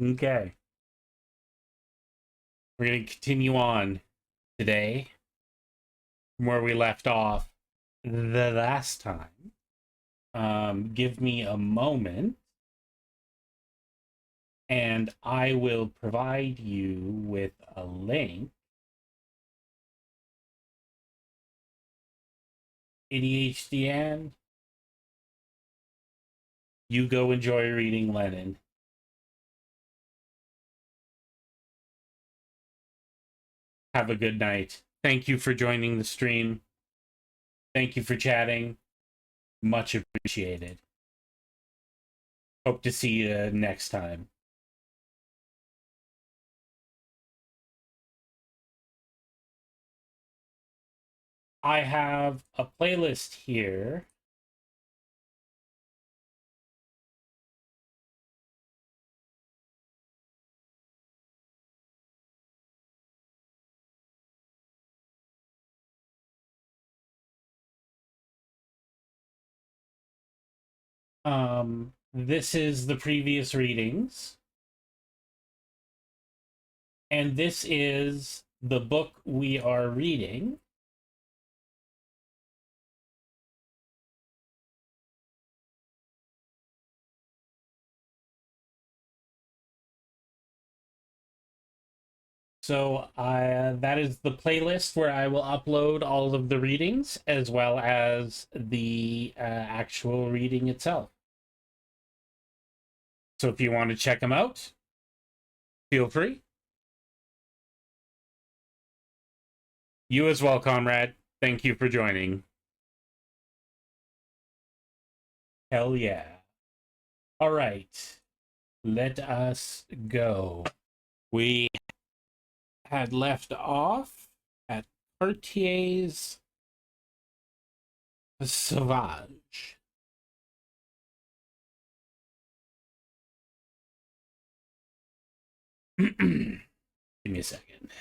Okay, we're going to continue on today from where we left off the last time. Give me a moment, and I will provide you with a link. ADHDN, you go enjoy reading Lenin. Have a good night. Thank you for joining the stream. Thank you for chatting. Much appreciated. Hope to see you next time. I have a playlist here. This is the previous readings, and this is the book we are reading. So that is the playlist where I will upload all of the readings as well as the actual reading itself. So if you want to check them out, feel free. You as well, comrade. Thank you for joining. Hell yeah. All right. Let us go. We had left off at Cartier's Sauvage. Give me a second.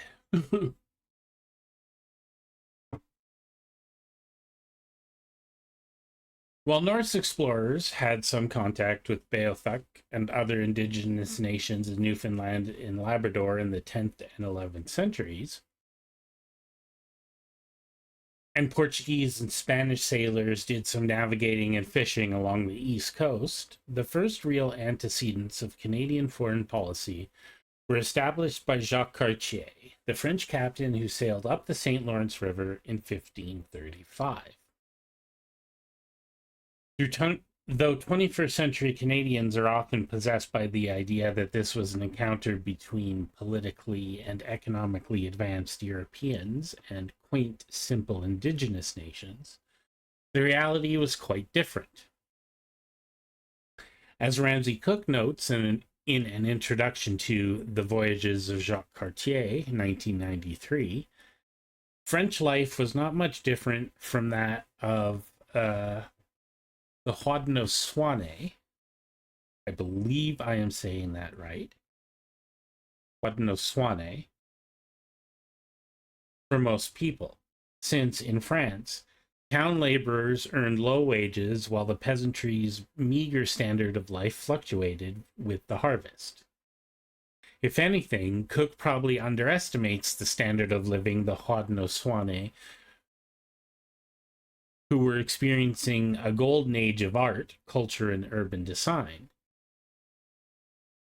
While Norse explorers had some contact with Beothuk and other indigenous nations in Newfoundland and Labrador in the 10th and 11th centuries, and Portuguese and Spanish sailors did some navigating and fishing along the east coast, the first real antecedents of Canadian foreign policy were established by Jacques Cartier, the French captain who sailed up the St. Lawrence River in 1535. Though 21st century Canadians are often possessed by the idea that this was an encounter between politically and economically advanced Europeans and quaint, simple indigenous nations, the reality was quite different. As Ramsay Cook notes in an introduction to The Voyages of Jacques Cartier, 1993, French life was not much different from that of the Haudenosaunee. I believe I am saying that right. Haudenosaunee. For most people, since in France, town laborers earned low wages while the peasantry's meager standard of life fluctuated with the harvest. If anything, Cook probably underestimates the standard of living the Haudenosaunee, who were experiencing a golden age of art, culture, and urban design.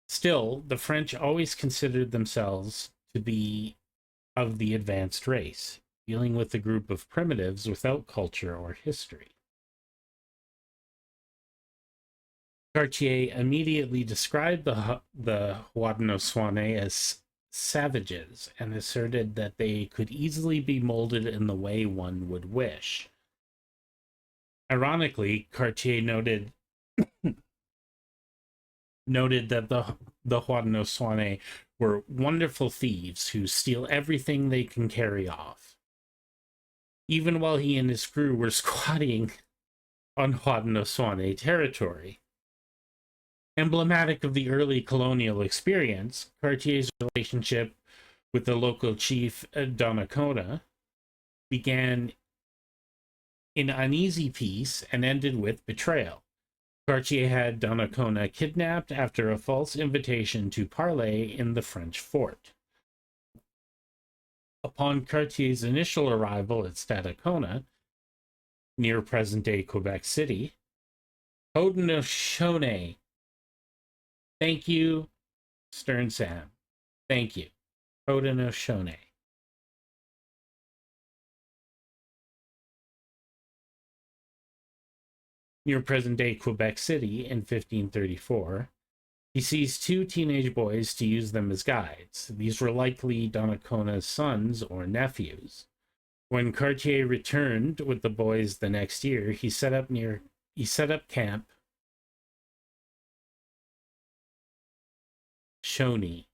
Still, the French always considered themselves to be of the advanced race, dealing with a group of primitives without culture or history. Cartier immediately described the Haudenosaunee as savages and asserted that they could easily be molded in the way one would wish. Ironically, Cartier noted that the Haudenosaunee were wonderful thieves who steal everything they can carry off. Even while he and his crew were squatting on Haudenosaunee territory. Emblematic of the early colonial experience, Cartier's relationship with the local chief Donnacona began in uneasy peace and ended with betrayal. Cartier had Donnacona kidnapped after a false invitation to parley in the French fort. Upon Cartier's initial arrival at Stadacona, near present-day Quebec City, Haudenosaunee. Thank you, Stern Sam. Thank you. Haudenosaunee. Near present-day Quebec City in 1534, he seized two teenage boys to use them as guides. These were likely Donnacona's sons or nephews. When Cartier returned with the boys the next year, he set up camp Shawnee.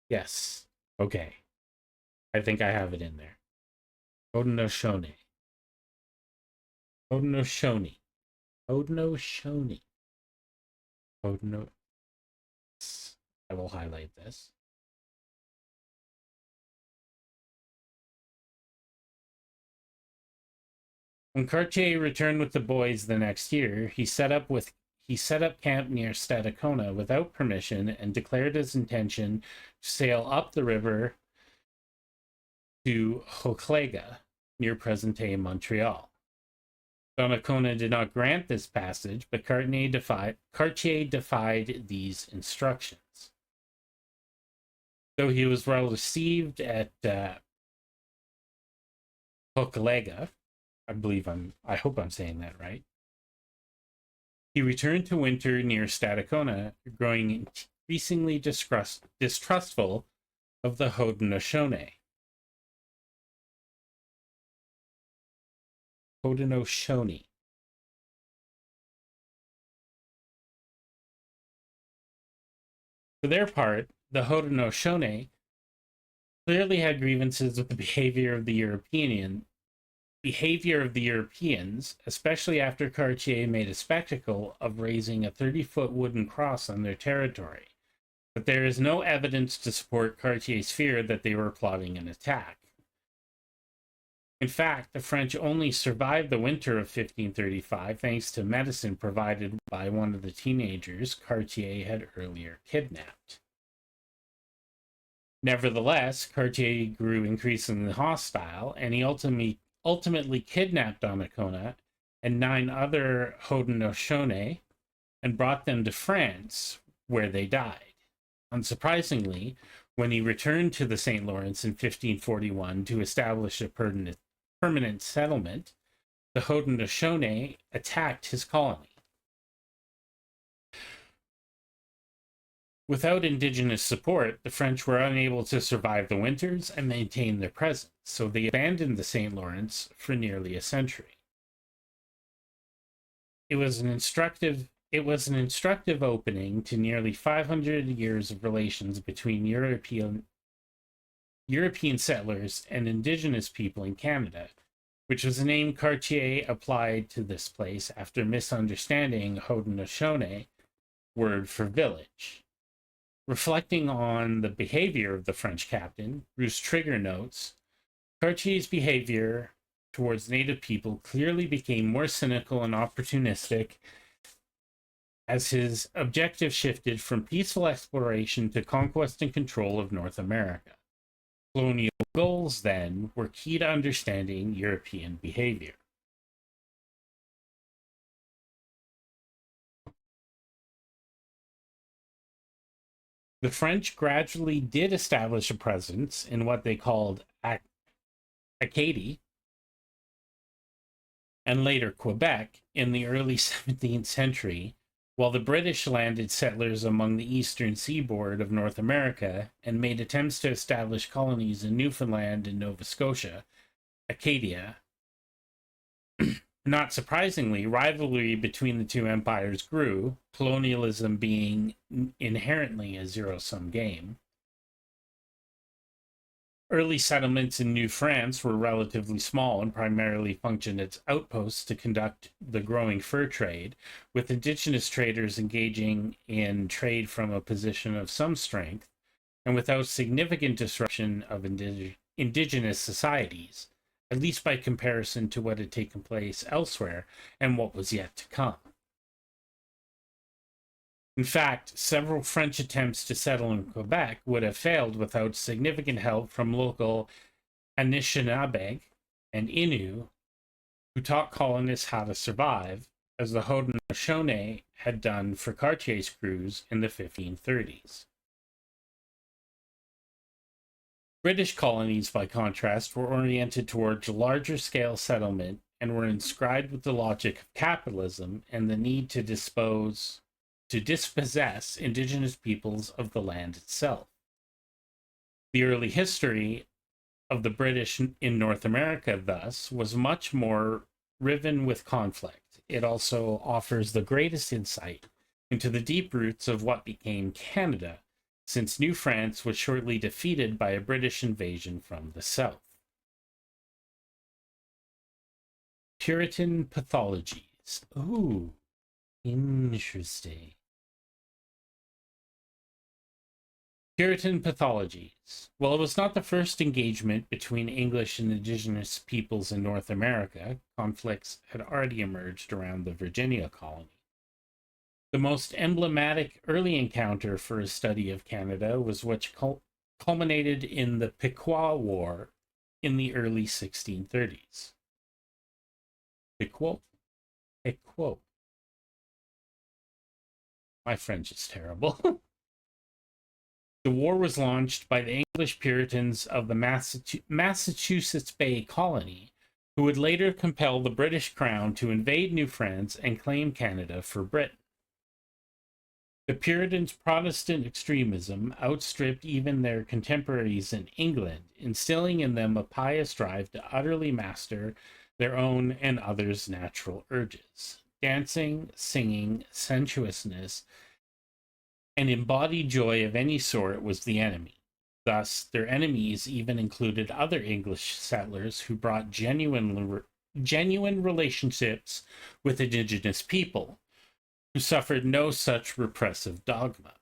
Yes. Okay. I think I have it in there. Haudenosaunee. Haudenosaunee. Haudenosaunee. Haudeno. I will highlight this. When Cartier returned with the boys the next year, he set up camp near Stadacona without permission and declared his intention to sail up the river to Hochelaga, near present-day Montreal. Donnacona did not grant this passage, but Cartier defied these instructions. Though he was well received at Hochelaga, I hope I'm saying that right, he returned to winter near Stadacona, growing increasingly distrustful of the Haudenosaunee. Haudenosaunee. For their part, the Haudenosaunee clearly had grievances with the behavior of the Europeans, especially after Cartier made a spectacle of raising a 30-foot wooden cross on their territory. But there is no evidence to support Cartier's fear that they were plotting an attack. In fact, the French only survived the winter of 1535 thanks to medicine provided by one of the teenagers Cartier had earlier kidnapped. Nevertheless, Cartier grew increasingly hostile, and he ultimately kidnapped Donnacona and 9 other Haudenosaunee and brought them to France, where they died. Unsurprisingly, when he returned to the St. Lawrence in 1541 to establish a permanent settlement, the Haudenosaunee attacked his colony. Without indigenous support, the French were unable to survive the winters and maintain their presence, so they abandoned the St. Lawrence for nearly a century. It was an instructive opening to nearly 500 years of relations between European settlers and indigenous people in Canada, which was a name Cartier applied to this place after misunderstanding Haudenosaunee word for village. Reflecting on the behavior of the French captain, Bruce Trigger notes, Cartier's behavior towards native people clearly became more cynical and opportunistic as his objective shifted from peaceful exploration to conquest and control of North America. Colonial goals, then, were key to understanding European behavior. The French gradually did establish a presence in what they called Acadie, and later Quebec, in the early 17th century, while the British landed settlers among the eastern seaboard of North America and made attempts to establish colonies in Newfoundland and Nova Scotia. Acadia. Not surprisingly, rivalry between the two empires grew, colonialism being inherently a zero-sum game. Early settlements in New France were relatively small and primarily functioned as outposts to conduct the growing fur trade, with indigenous traders engaging in trade from a position of some strength and without significant disruption of indigenous societies. at least by comparison to what had taken place elsewhere and what was yet to come. In fact, several French attempts to settle in Quebec would have failed without significant help from local Anishinaabe and Innu, who taught colonists how to survive, as the Haudenosaunee had done for Cartier's crews in the 1530s. British colonies, by contrast, were oriented towards larger-scale settlement and were inscribed with the logic of capitalism and the need to dispossess indigenous peoples of the land itself. The early history of the British in North America, thus, was much more riven with conflict. It also offers the greatest insight into the deep roots of what became Canada, since New France was shortly defeated by a British invasion from the south. Puritan Pathologies. Ooh, interesting. Puritan Pathologies. Well, it was not the first engagement between English and indigenous peoples in North America. Conflicts had already emerged around the Virginia colony. The most emblematic early encounter for a study of Canada was what culminated in the Pequot War in the early 1630s. Pequot? Pequot. My French is terrible. The war was launched by the English Puritans of the Massachusetts Bay Colony, who would later compel the British Crown to invade New France and claim Canada for Britain. The Puritans' Protestant extremism outstripped even their contemporaries in England, instilling in them a pious drive to utterly master their own and others' natural urges. Dancing, singing, sensuousness, and embodied joy of any sort was the enemy. Thus, their enemies even included other English settlers who brought genuine relationships with indigenous people, who suffered no such repressive dogma.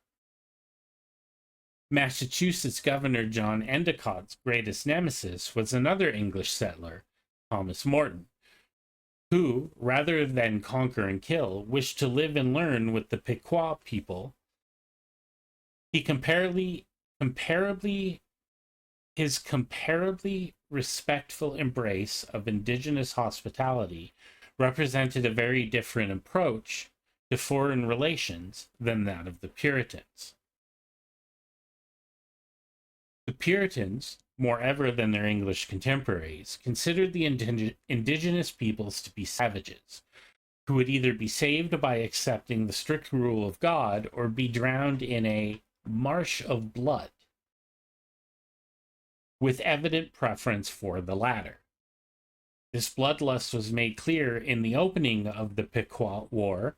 Massachusetts Governor John Endicott's greatest nemesis was another English settler, Thomas Morton, who, rather than conquer and kill, wished to live and learn with the Pequot people. His comparably respectful embrace of indigenous hospitality represented a very different approach to foreign relations than that of the Puritans. The Puritans, more ever than their English contemporaries, considered the indigenous peoples to be savages, who would either be saved by accepting the strict rule of God or be drowned in a marsh of blood, with evident preference for the latter. This bloodlust was made clear in the opening of the Pequot War,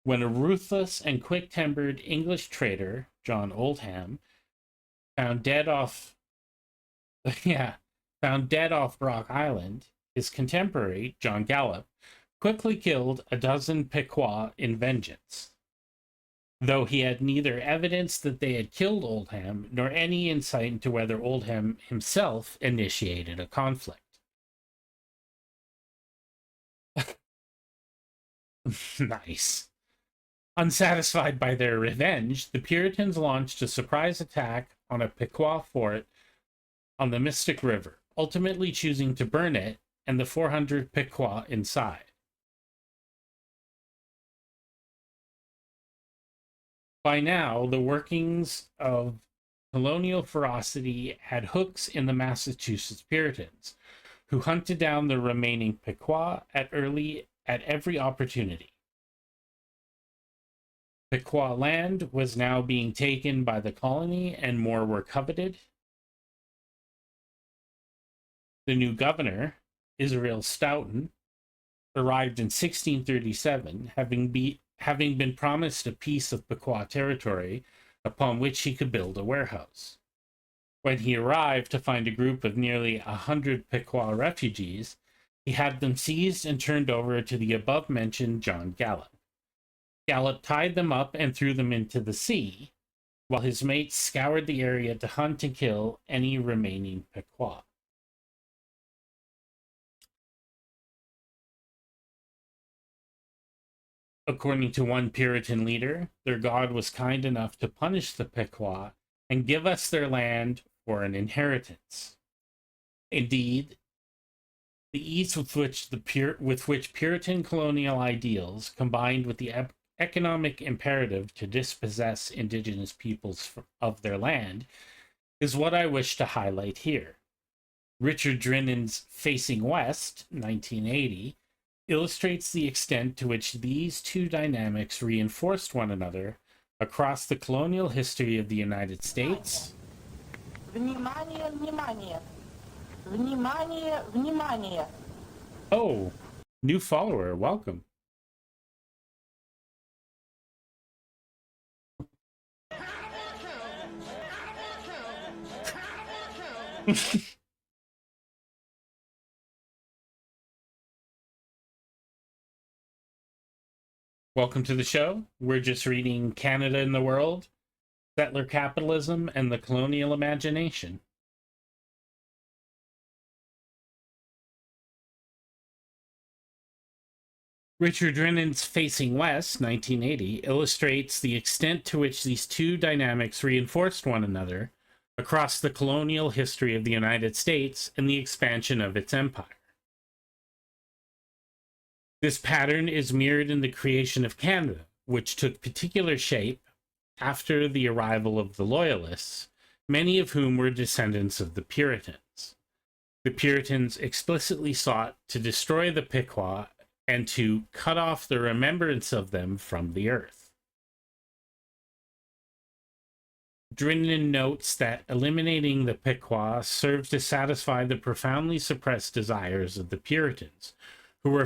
when a ruthless and quick-tempered English trader, John Oldham, found dead off Rock Island. His contemporary, John Gallup, quickly killed a dozen Pequot in vengeance, though he had neither evidence that they had killed Oldham nor any insight into whether Oldham himself initiated a conflict. Nice. Unsatisfied by their revenge, the Puritans launched a surprise attack on a Pequot fort on the Mystic River, ultimately choosing to burn it and the 400 Pequot inside. By now, the workings of colonial ferocity had hooks in the Massachusetts Puritans, who hunted down the remaining Pequot at every opportunity. Pequot land was now being taken by the colony, and more were coveted. The new governor, Israel Stoughton, arrived in 1637, having been promised a piece of Pequot territory upon which he could build a warehouse. When he arrived to find a group of nearly 100 Pequot refugees, he had them seized and turned over to the above-mentioned John Gallup. Gallup tied them up and threw them into the sea, while his mates scoured the area to hunt and kill any remaining Pequot. According to one Puritan leader, their God was kind enough to punish the Pequot and give us their land for an inheritance. Indeed, the ease with which Puritan colonial ideals combined with the economic imperative to dispossess indigenous peoples of their land is what I wish to highlight here. Richard Drinnan's Facing West, 1980, illustrates the extent to which these two dynamics reinforced one another across the colonial history of the United States. Внимание, внимание! Внимание, внимание! Oh, new follower, welcome. Welcome to the show. We're just reading Canada and the World, Settler Capitalism, and the Colonial Imagination. Richard Drinnan's Facing West, 1980, illustrates the extent to which these two dynamics reinforced one another across the colonial history of the United States and the expansion of its empire. This pattern is mirrored in the creation of Canada, which took particular shape after the arrival of the Loyalists, many of whom were descendants of the Puritans. The Puritans explicitly sought to destroy the Pequot and to cut off the remembrance of them from the earth. Drinnan notes that eliminating the Pequot served to satisfy the profoundly suppressed desires of the Puritans, who were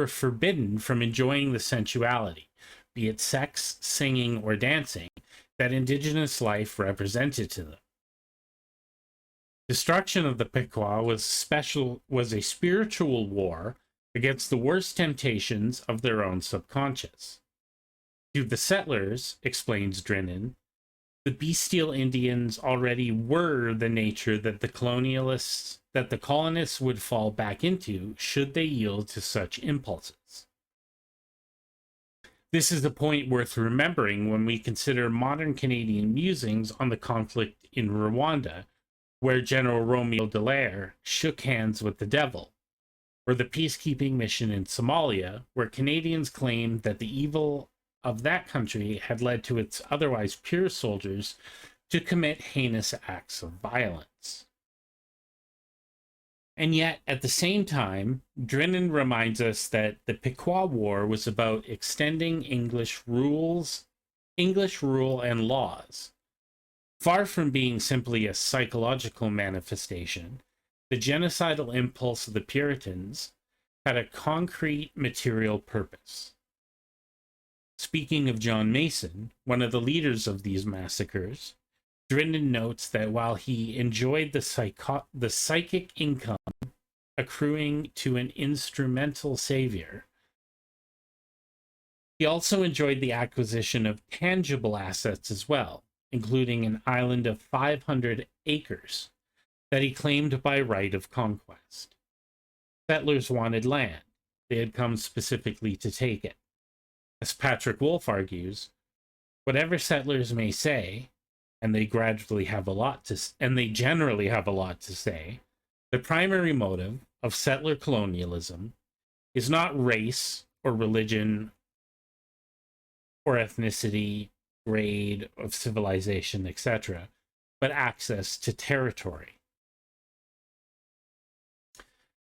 forbidden from enjoying the sensuality, be it sex, singing, or dancing, that indigenous life represented to them. Destruction of the Pequot was a spiritual war against the worst temptations of their own subconscious. To the settlers, explains Drinnan, the bestial Indians already were the nature that the colonists would fall back into should they yield to such impulses. This is a point worth remembering when we consider modern Canadian musings on the conflict in Rwanda, where General Romeo Dallaire shook hands with the devil, or the peacekeeping mission in Somalia, where Canadians claimed that the evil of that country had led to its otherwise pure soldiers to commit heinous acts of violence. And yet, at the same time, Drinnan reminds us that the Pequot War was about extending English rule and laws. Far from being simply a psychological manifestation, the genocidal impulse of the Puritans had a concrete material purpose. Speaking of John Mason, one of the leaders of these massacres, Drinnan notes that while he enjoyed the psychic income accruing to an instrumental savior, he also enjoyed the acquisition of tangible assets as well, including an island of 500 acres that he claimed by right of conquest. Settlers wanted land. They had come specifically to take it. As Patrick Wolf argues, whatever settlers may say, and they generally have a lot to say, the primary motive of settler colonialism is not race or religion or ethnicity, grade of civilization, etc., but access to territory.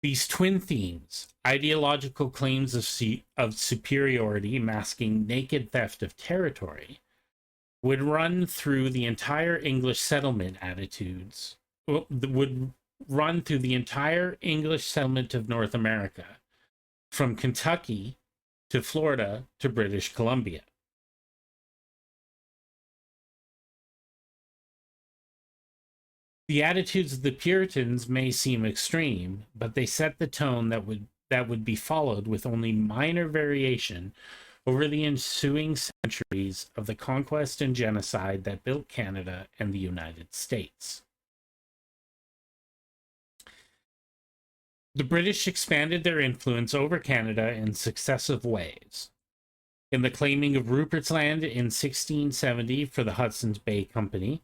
These twin themes, ideological claims of superiority masking naked theft of territory, would run through the entire English settlement of North America, from Kentucky to Florida to British Columbia. The attitudes of the Puritans may seem extreme, but they set the tone that would be followed with only minor variation over the ensuing centuries of the conquest and genocide that built Canada and the United States. The British expanded their influence over Canada in successive ways. In the claiming of Rupert's Land in 1670 for the Hudson's Bay Company,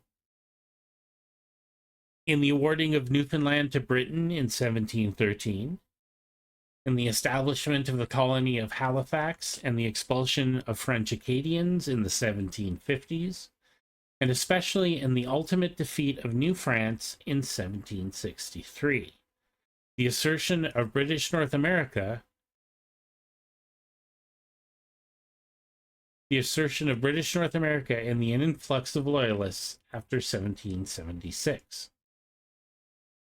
in the awarding of Newfoundland to Britain in 1713, in the establishment of the colony of Halifax and the expulsion of French Acadians in the 1750s, and especially in the ultimate defeat of New France in 1763. The assertion of British North America and the influx of loyalists after 1776.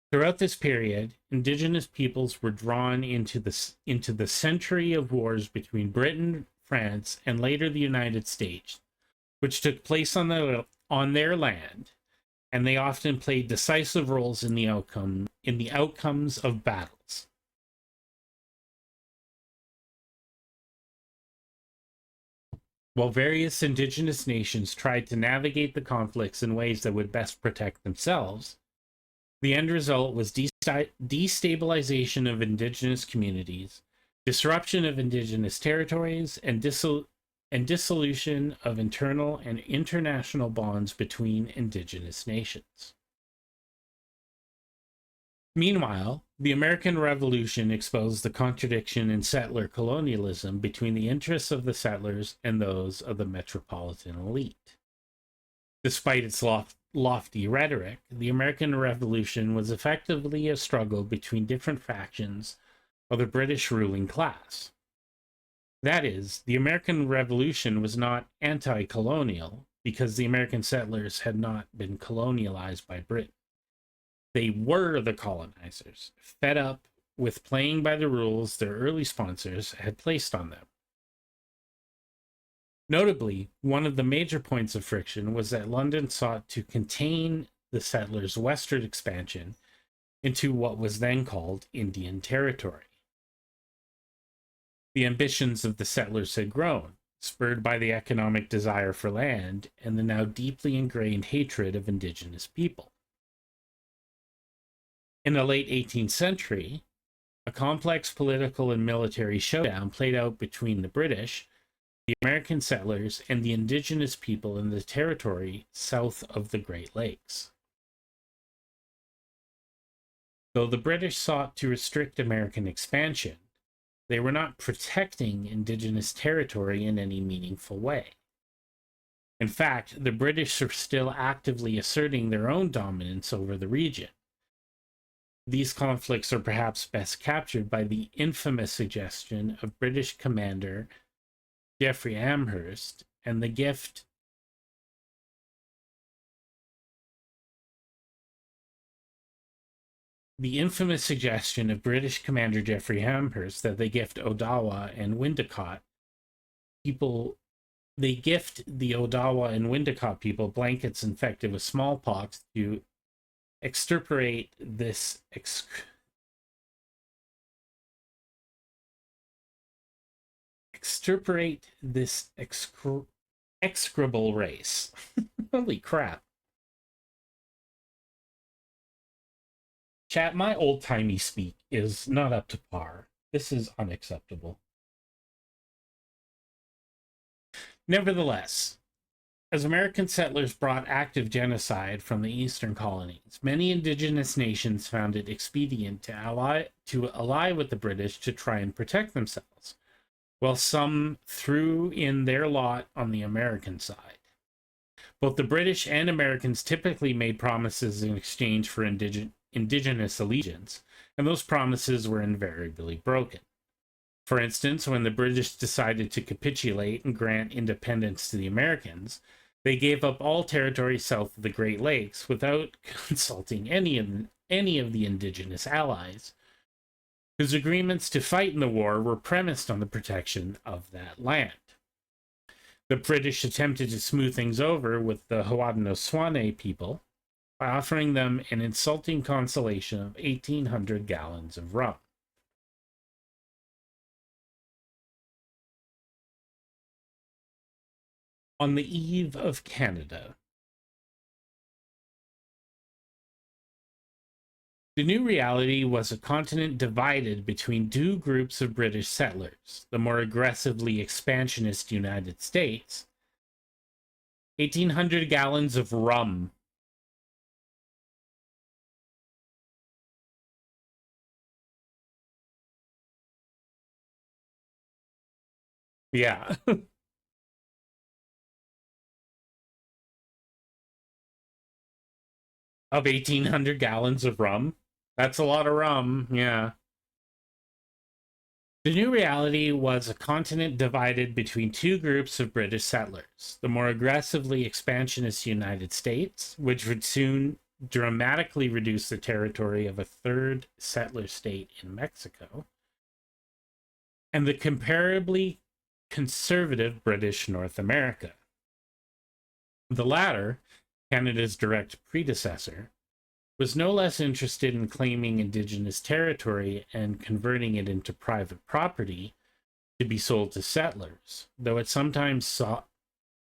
Throughout this period, Indigenous peoples were drawn into the century of wars between Britain, France, and later the United States, which took place on their land, and they often played decisive roles in the outcomes of battles. While various Indigenous nations tried to navigate the conflicts in ways that would best protect themselves, the end result was destabilization of Indigenous communities, disruption of Indigenous territories, and dissolution of internal and international bonds between Indigenous nations. Meanwhile, the American Revolution exposed the contradiction in settler colonialism between the interests of the settlers and those of the metropolitan elite. Despite its lofty rhetoric, the American Revolution was effectively a struggle between different factions of the British ruling class. That is, the American Revolution was not anti-colonial because the American settlers had not been colonialized by Britain. They were the colonizers, fed up with playing by the rules their early sponsors had placed on them. Notably, one of the major points of friction was that London sought to contain the settlers' westward expansion into what was then called Indian Territory. The ambitions of the settlers had grown, spurred by the economic desire for land and the now deeply ingrained hatred of indigenous people. In the late 18th century, a complex political and military showdown played out between the British, the American settlers, and the indigenous people in the territory south of the Great Lakes. Though the British sought to restrict American expansion, they were not protecting indigenous territory in any meaningful way. In fact, the British were still actively asserting their own dominance over the region. These conflicts are perhaps best captured by the infamous suggestion of British commander Jeffrey Amherst and the gift that they gift Odawa and Windicott people. They gift the Odawa and Windicott people blankets infected with smallpox to extirpate this execrable race. Holy crap. Chat, my old-timey speak is not up to par. This is unacceptable. Nevertheless, as American settlers brought active genocide from the eastern colonies, many indigenous nations found it expedient to ally with the British to try and protect themselves, while some threw in their lot on the American side. Both the British and Americans typically made promises in exchange for indigenous allegiance, and those promises were invariably broken. For instance, when the British decided to capitulate and grant independence to the Americans, they gave up all territory south of the Great Lakes without consulting any of the indigenous allies, whose agreements to fight in the war were premised on the protection of that land. The British attempted to smooth things over with the Haudenosaunee people by offering them an insulting consolation of 1,800 gallons of rum. On the eve of Canada. The new reality was a continent divided between two groups of British settlers, the more aggressively expansionist United States. 1,800 gallons of rum. Yeah. Of 1,800 gallons of rum. That's a lot of rum. Yeah. The new reality was a continent divided between two groups of British settlers, the more aggressively expansionist United States, which would soon dramatically reduce the territory of a third settler state in Mexico, and the comparably conservative British North America. The latter, Canada's direct predecessor, was no less interested in claiming indigenous territory and converting it into private property to be sold to settlers, though it sometimes sought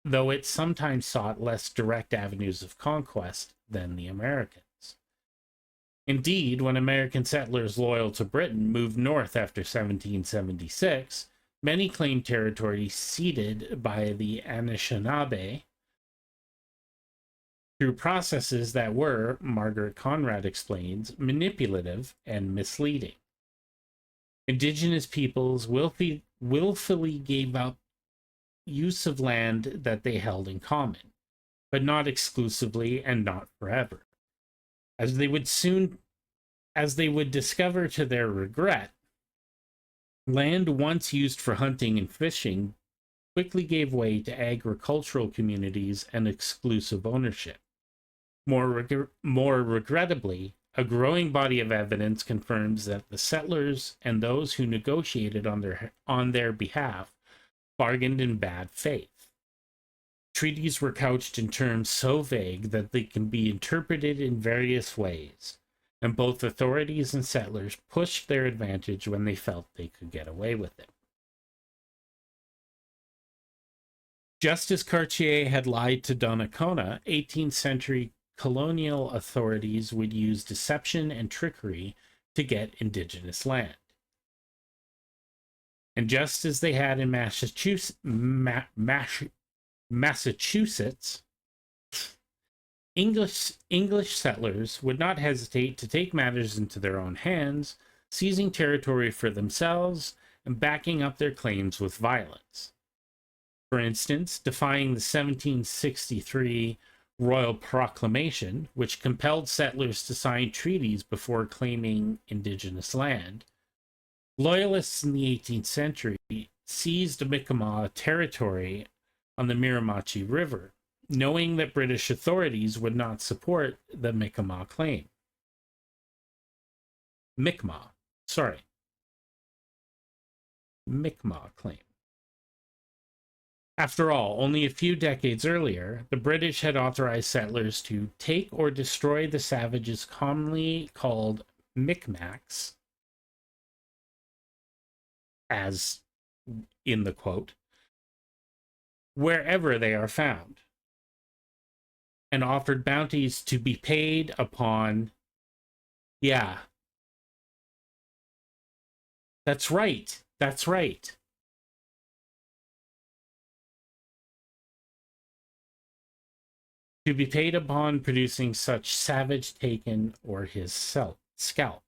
less direct avenues of conquest than the Americans. Indeed, when American settlers loyal to Britain moved north after 1776, many claimed territory ceded by the Anishinaabe through processes that were, Margaret Conrad explains, manipulative and misleading. Indigenous peoples willfully gave up use of land that they held in common, but not exclusively and not forever. As they would discover to their regret, land once used for hunting and fishing quickly gave way to agricultural communities and exclusive ownership. More regrettably, a growing body of evidence confirms that the settlers and those who negotiated on their behalf bargained in bad faith. Treaties were couched in terms so vague that they can be interpreted in various ways, and both authorities and settlers pushed their advantage when they felt they could get away with it. Just as Cartier had lied to Donnacona, 18th century colonial authorities would use deception and trickery to get indigenous land. And just as they had in Massachusetts, English settlers would not hesitate to take matters into their own hands, seizing territory for themselves and backing up their claims with violence. For instance, defying the 1763 Royal Proclamation, which compelled settlers to sign treaties before claiming indigenous land, Loyalists in the 18th century seized Mi'kmaq territory on the Miramichi River, knowing that British authorities would not support the Mi'kmaq claim. Mi'kmaq claim. After all, only a few decades earlier, the British had authorized settlers to take or destroy the savages commonly called Micmacs, as in the quote, wherever they are found, and offered bounties to be paid upon. Yeah. That's right. That's right. To be paid upon producing such savage taken or his scalp.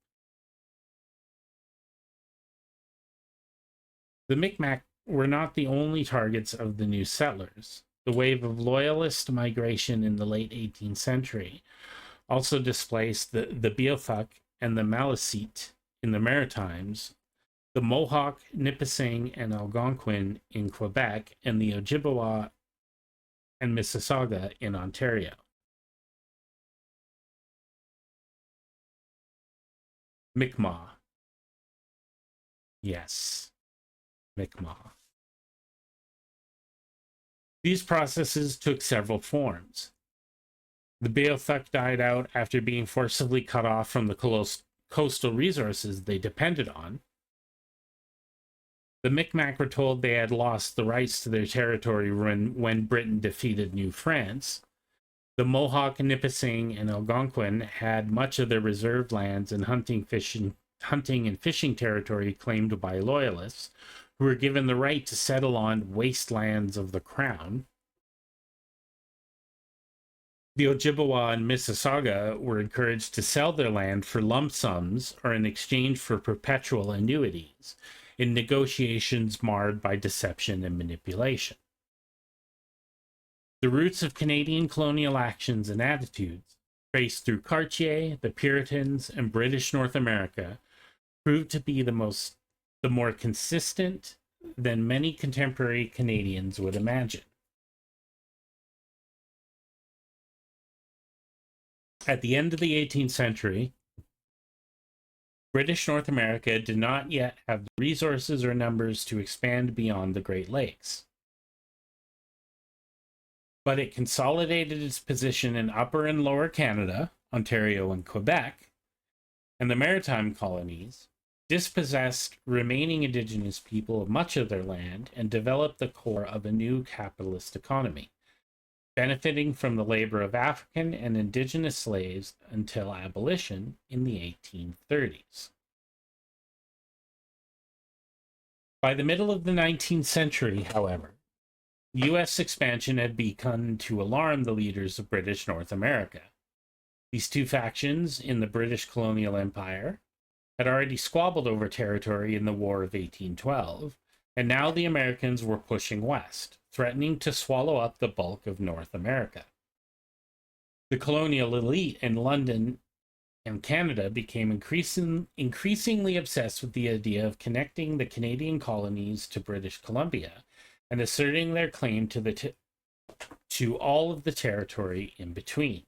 The Micmac were not the only targets of the new settlers. The wave of loyalist migration in the late 18th century also displaced the Beothuk and the Malecite in the Maritimes, the Mohawk, Nipissing, and Algonquin in Quebec, and the Ojibwa and Mississauga in Ontario. Mi'kmaq. Yes, Mi'kmaq. These processes took several forms. The Beothuk died out after being forcibly cut off from the coastal resources they depended on. The Micmac were told they had lost the rights to their territory when Britain defeated New France. The Mohawk, Nipissing, and Algonquin had much of their reserved lands and hunting and fishing territory claimed by loyalists, who were given the right to settle on wastelands of the crown. The Ojibwa and Mississauga were encouraged to sell their land for lump sums or in exchange for perpetual annuities, in negotiations marred by deception and manipulation. The roots of Canadian colonial actions and attitudes, traced through Cartier, the Puritans, and British North America, proved to be the more consistent than many contemporary Canadians would imagine. At the end of the 18th century, British North America did not yet have the resources or numbers to expand beyond the Great Lakes. But it consolidated its position in Upper and Lower Canada, Ontario and Quebec, and the maritime colonies, dispossessed remaining Indigenous people of much of their land, and developed the core of a new capitalist economy, benefiting from the labor of African and Indigenous slaves until abolition in the 1830s. By the middle of the 19th century, however, U.S. expansion had begun to alarm the leaders of British North America. These two factions in the British colonial empire had already squabbled over territory in the War of 1812, and now the Americans were pushing west, threatening to swallow up the bulk of North America. The colonial elite in London and Canada became increasingly obsessed with the idea of connecting the Canadian colonies to British Columbia and asserting their claim to all of the territory in between.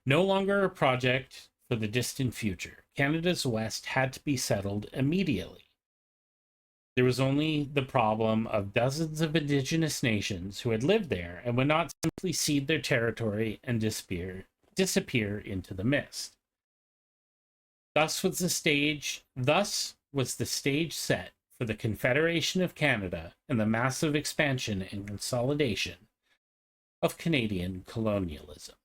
No longer a project for the distant future, Canada's West had to be settled immediately. There was only the problem of dozens of Indigenous nations who had lived there and would not simply cede their territory and disappear into the mist. Thus was the stage set for the Confederation of Canada and the massive expansion and consolidation of Canadian colonialism.